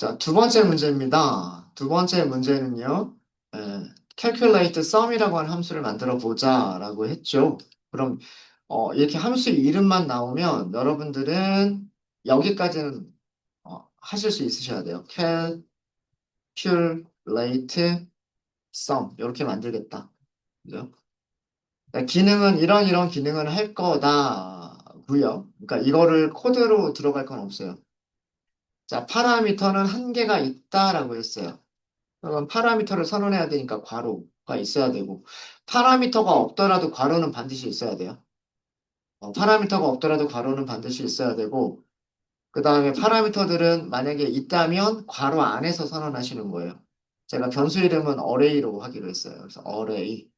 자, 두 번째 문제입니다. 두 번째 문제는요, calculate sum이라고 하는 함수를 만들어 보자라고 했죠. 그럼, 이렇게 함수 이름만 나오면 여러분들은 여기까지는 하실 수 있으셔야 돼요. calculate sum. 이렇게 만들겠다. 그죠? 네, 기능은 이런 기능은 할 거다고요. 그러니까 이거를 코드로 들어갈 건 없어요. 자, 파라미터는 한 개가 있다라고 했어요. 그럼 파라미터를 선언해야 되니까 괄호가 있어야 되고, 파라미터가 없더라도 괄호는 반드시 있어야 돼요. 파라미터가 없더라도 괄호는 반드시 있어야 되고, 그 다음에 파라미터들은 만약에 있다면 괄호 안에서 선언하시는 거예요. 제가 변수 이름은 array로 하기로 했어요. 그래서 array,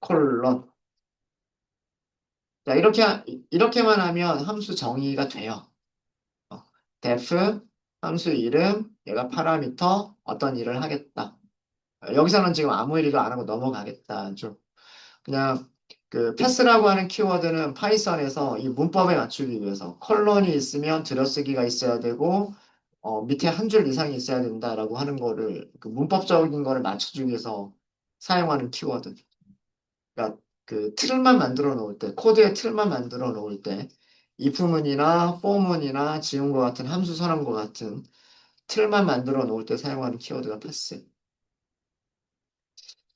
콜론. 자, 이렇게만 하면 함수 정의가 돼요. 어, def, 함수 이름, 얘가 파라미터, 어떤 일을 하겠다. 여기서는 지금 아무 일도 안 하고 넘어가겠다. 좀 그냥 그 패스라고 하는 키워드는 파이썬에서 이 문법에 맞추기 위해서 컬런이 있으면 들여쓰기가 있어야 되고 밑에 한 줄 이상이 있어야 된다라고 하는 거를 그 문법적인 거를 맞춰주기 위해서 사용하는 키워드. 그러니까 그 틀만 만들어 놓을 때 코드의 틀만 만들어 놓을 때 if문이나 for문이나 지음과 같은 함수 선언과 같은 틀만 만들어 놓을 때 사용하는 키워드가 패스.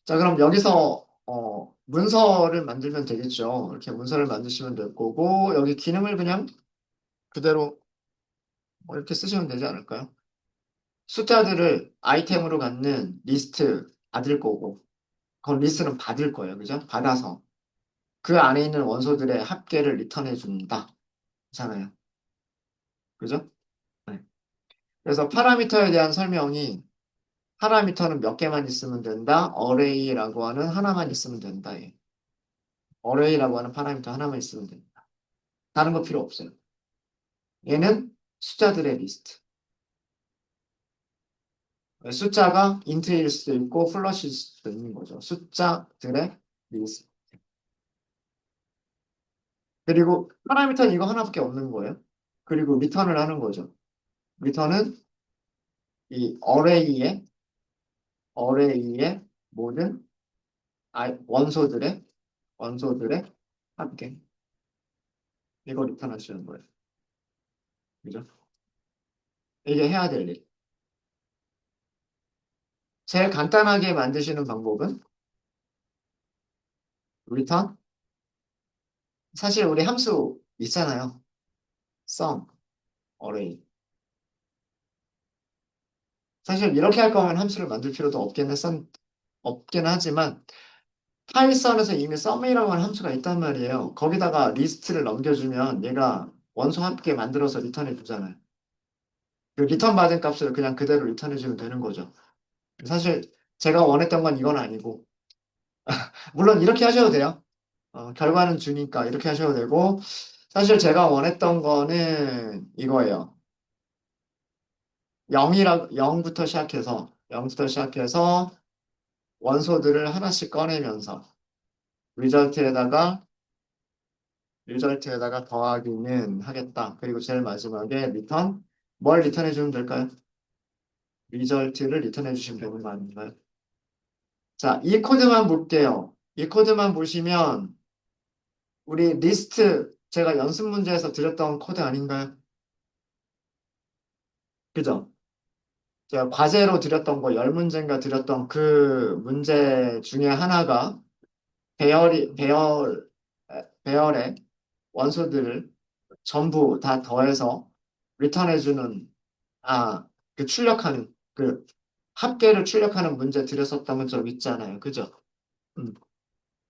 자, 그럼 여기서 문서를 만들면 되겠죠. 이렇게 문서를 만드시면 될 거고 여기 기능을 그냥 그대로 이렇게 쓰시면 되지 않을까요? 숫자들을 아이템으로 갖는 리스트 받을 거고 그건 리스트는 받을 거예요. 그죠? 받아서 그 안에 있는 원소들의 합계를 리턴해 준다. 잖아요. 그죠? 네. 그래서 파라미터에 대한 설명이 파라미터는 몇 개만 있으면 된다. 어레이라고 하는 하나만 있으면 된다. 예. 어레이라고 하는 파라미터 하나만 있으면 된다. 다른 거 필요 없어요. 얘는 숫자들의 리스트. 숫자가 인트일 수도 있고 플러시일 수도 있는 거죠. 숫자들의 리스트. 그리고 파라미터는 이거 하나밖에 없는 거예요. 그리고 리턴을 하는 거죠. 리턴은 이 어레이의 모든 원소들의 합계. 이거 리턴하시는 거예요. 그죠? 이게 해야 될 일. 제일 간단하게 만드시는 방법은 리턴. 사실 우리 함수 있잖아요. sum, array. 사실 이렇게 할 거면 함수를 만들 필요도 없긴 하지만 파이썬에서 이미 썸이라고 하는 함수가 있단 말이에요. 거기다가 리스트를 넘겨주면 얘가 원소 합계 만들어서 리턴해 주잖아요. 그 리턴 받은 값을 그냥 그대로 리턴해 주면 되는 거죠. 사실 제가 원했던 건 이건 아니고 물론 이렇게 하셔도 돼요. 결과는 주니까 이렇게 하셔도 되고 사실 제가 원했던 거는 이거예요. 0부터 시작해서 원소들을 하나씩 꺼내면서 리절트에다가 더하기는 하겠다. 그리고 제일 마지막에 리턴 뭘 리턴해 주면 될까요? 리절트를 리턴해 주시면 되는 거 아닌가요? 자, 이 코드만 볼게요. 이 코드만 보시면 우리 리스트 제가 연습 문제에서 드렸던 코드 아닌가요? 그죠? 제가 과제로 드렸던 거 10문제인가 드렸던 그 문제 중에 하나가 배열의 원소들을 전부 다 더해서 리턴해주는, 그 출력하는, 그 합계를 출력하는 문제 드렸었던 적 있잖아요. 그죠? 음.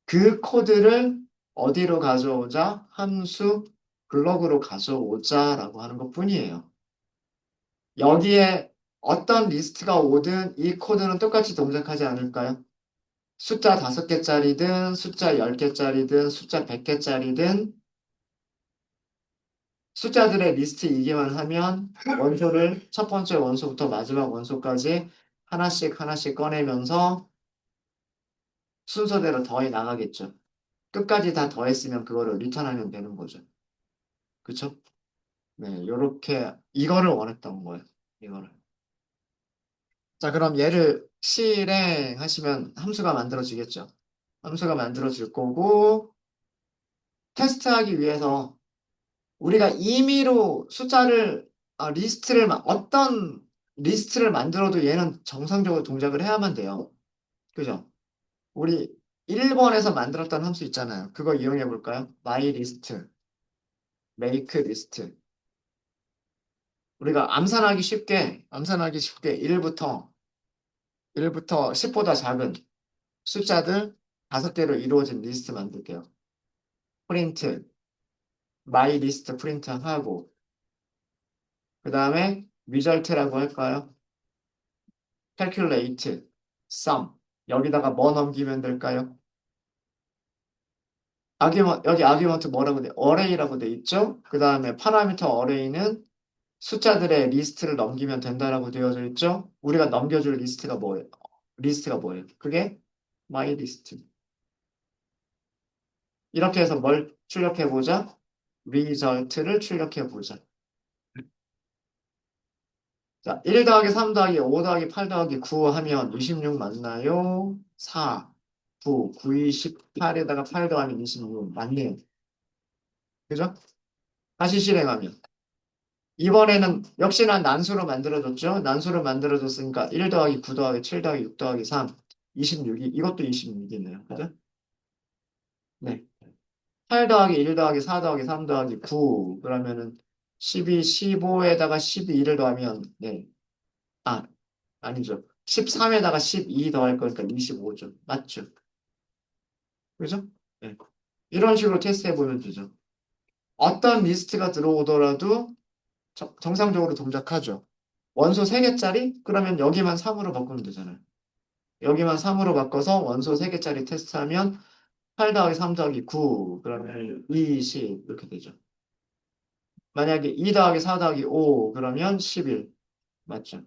그 코드를 어디로 가져오자? 함수 블럭으로 가져오자라고 하는 것 뿐이에요. 여기에 어떤 리스트가 오든 이 코드는 똑같이 동작하지 않을까요? 숫자 5개짜리든 숫자 10개짜리든 숫자 100개짜리든 숫자들의 리스트이기만 하면 원소를 첫 번째 원소부터 마지막 원소까지 하나씩 하나씩 꺼내면서 순서대로 더해 나가겠죠. 끝까지 다 더했으면 그거를 리턴하면 되는 거죠. 그쵸? 네, 요렇게 이거를 원했던 거예요. 이거를. 자, 그럼 얘를 실행하시면 함수가 만들어지겠죠. 함수가 만들어질 거고, 테스트하기 위해서 우리가 임의로 숫자를, 어떤 리스트를 만들어도 얘는 정상적으로 동작을 해야만 돼요. 그죠? 우리 1번에서 만들었던 함수 있잖아요. 그거 이용해 볼까요? MyList, MakeList. 우리가 암산하기 쉽게 1부터 10보다 작은 숫자들 5개로 이루어진 리스트 만들게요. 프린트, MyList 프린트하고, 그 다음에 result라고 할까요? calculate, sum. 여기다가 뭐 넘기면 될까요? 여기 아규먼트 뭐라고 돼? array라고 돼 있죠? 그 다음에 파라미터 array는 숫자들의 리스트를 넘기면 된다라고 되어져 있죠? 우리가 넘겨줄 리스트가 뭐예요? 그게 myList. 이렇게 해서 뭘 출력해보자? result를 출력해보자. 자, 1 더하기 3 더하기 5 더하기 8 더하기 9 하면 26 맞나요? 4, 9, 9, 2, 18에다가 8 더하면 26 맞네요. 그죠? 다시 실행하면. 이번에는 역시나 난수로 만들어줬죠? 난수로 만들어줬으니까 1 더하기 9 더하기 7 더하기 6 더하기 3, 26이, 이것도 26이네요. 그죠? 네. 8 더하기 1 더하기 4 더하기 3 더하기 9, 그러면은 12, 15에다가 12를 더하면, 네. 아, 아니죠. 13에다가 12 더할 거니까 25죠. 맞죠? 그죠? 네. 이런 식으로 테스트해 보면 되죠. 어떤 리스트가 들어오더라도 정상적으로 동작하죠. 원소 3개짜리? 그러면 여기만 3으로 바꾸면 되잖아요. 여기만 3으로 바꿔서 원소 3개짜리 테스트하면 8 더하기 3 더하기 9, 그러면 20 이렇게 되죠. 만약에 2 더하기 4 더하기 5, 그러면 11. 맞죠?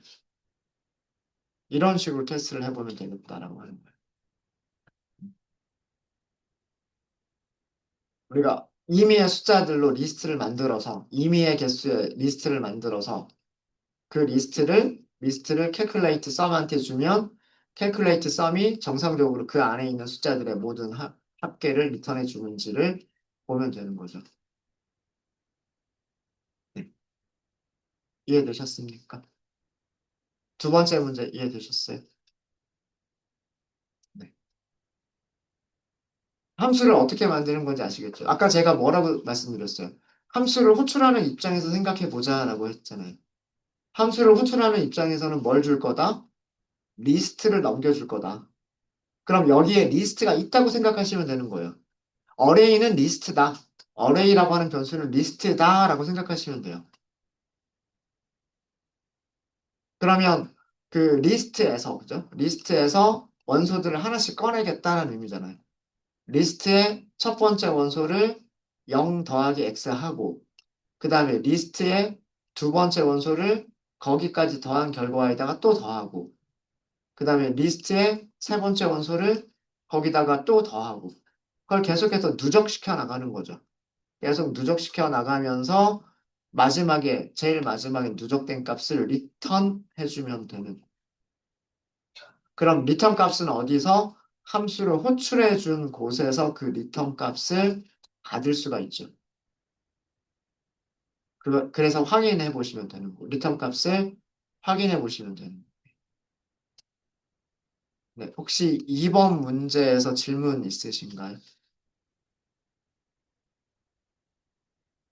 이런 식으로 테스트를 해보면 되겠다라고 하는 거예요. 우리가 임의의 숫자들로 임의의 개수의 리스트를 만들어서 그 리스트를 calculate sum한테 주면 calculate sum이 정상적으로 그 안에 있는 숫자들의 모든 합계를 리턴해 주는지를 보면 되는 거죠. 네. 이해되셨습니까? 두 번째 문제 이해되셨어요? 네. 함수를 어떻게 만드는 건지 아시겠죠? 아까 제가 뭐라고 말씀드렸어요? 함수를 호출하는 입장에서 생각해 보자라고 했잖아요. 함수를 호출하는 입장에서는 뭘 줄 거다? 리스트를 넘겨줄 거다. 그럼 여기에 리스트가 있다고 생각하시면 되는 거예요. 어레이는 리스트다. 어레이라고 하는 변수는 리스트다라고 생각하시면 돼요. 그러면 그 리스트에서, 그죠? 리스트에서 원소들을 하나씩 꺼내겠다는 의미잖아요. 리스트의 첫 번째 원소를 0 더하기 x 하고, 그 다음에 리스트의 두 번째 원소를 거기까지 더한 결과에다가 또 더하고, 그 다음에 리스트의 세 번째 원소를 거기다가 또 더하고, 그걸 계속해서 누적시켜 나가는 거죠. 계속 누적시켜 나가면서 제일 마지막에 누적된 값을 리턴 해주면 되는. 그럼 리턴 값은 어디서? 함수를 호출해 준 곳에서 그 리턴 값을 받을 수가 있죠. 그래서 확인해 보시면 되는 거. 리턴 값을 확인해 보시면 되는 거. 네, 혹시 2번 문제에서 질문 있으신가요?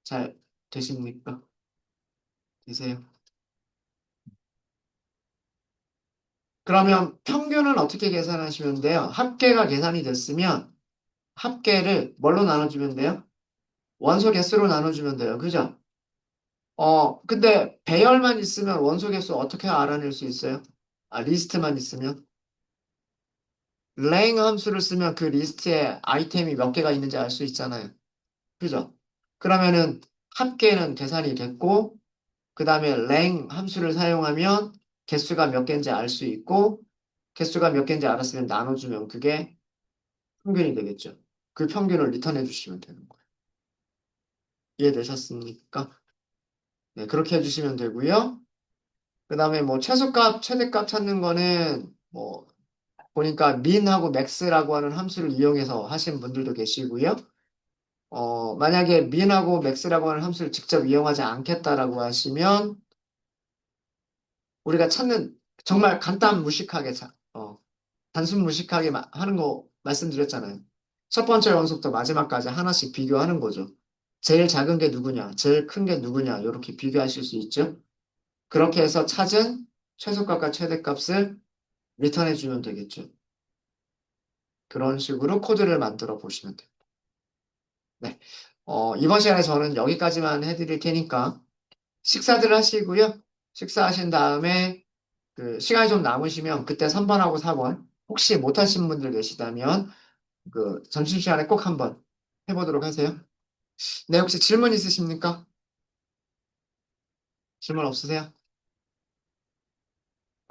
잘 되십니까? 되세요? 그러면 평균은 어떻게 계산하시면 돼요? 합계가 계산이 됐으면 합계를 뭘로 나눠주면 돼요? 원소 개수로 나눠주면 돼요. 그죠? 근데 배열만 있으면 원소 개수 어떻게 알아낼 수 있어요? 리스트만 있으면? 랭 함수를 쓰면 그 리스트에 아이템이 몇 개가 있는지 알 수 있잖아요. 그죠? 그러면은 합계는 계산이 됐고, 그 다음에 랭 함수를 사용하면 개수가 몇 개인지 알 수 있고, 개수가 몇 개인지 알았으면 나눠주면 그게 평균이 되겠죠. 그 평균을 리턴해 주시면 되는 거예요. 이해되셨습니까? 네, 그렇게 해주시면 되고요. 그 다음에 뭐 최소값, 최대값 찾는 거는 뭐 보니까 min하고 max라고 하는 함수를 이용해서 하시는 분들도 계시고요. 만약에 min하고 max라고 하는 함수를 직접 이용하지 않겠다라고 하시면 우리가 찾는 정말 간단 무식하게 단순 무식하게 하는 거 말씀드렸잖아요. 첫 번째 연속부터 마지막까지 하나씩 비교하는 거죠. 제일 작은 게 누구냐, 제일 큰 게 누구냐, 이렇게 비교하실 수 있죠. 그렇게 해서 찾은 최소값과 최대값을 리턴해 주면 되겠죠. 그런 식으로 코드를 만들어 보시면 돼요. 네. 이번 시간에 저는 여기까지만 해드릴 테니까 식사들 하시고요. 식사하신 다음에 그 시간이 좀 남으시면 그때 3번하고 4번 혹시 못하신 분들 계시다면 그 점심시간에 꼭 한번 해보도록 하세요. 네, 혹시 질문 있으십니까? 질문 없으세요?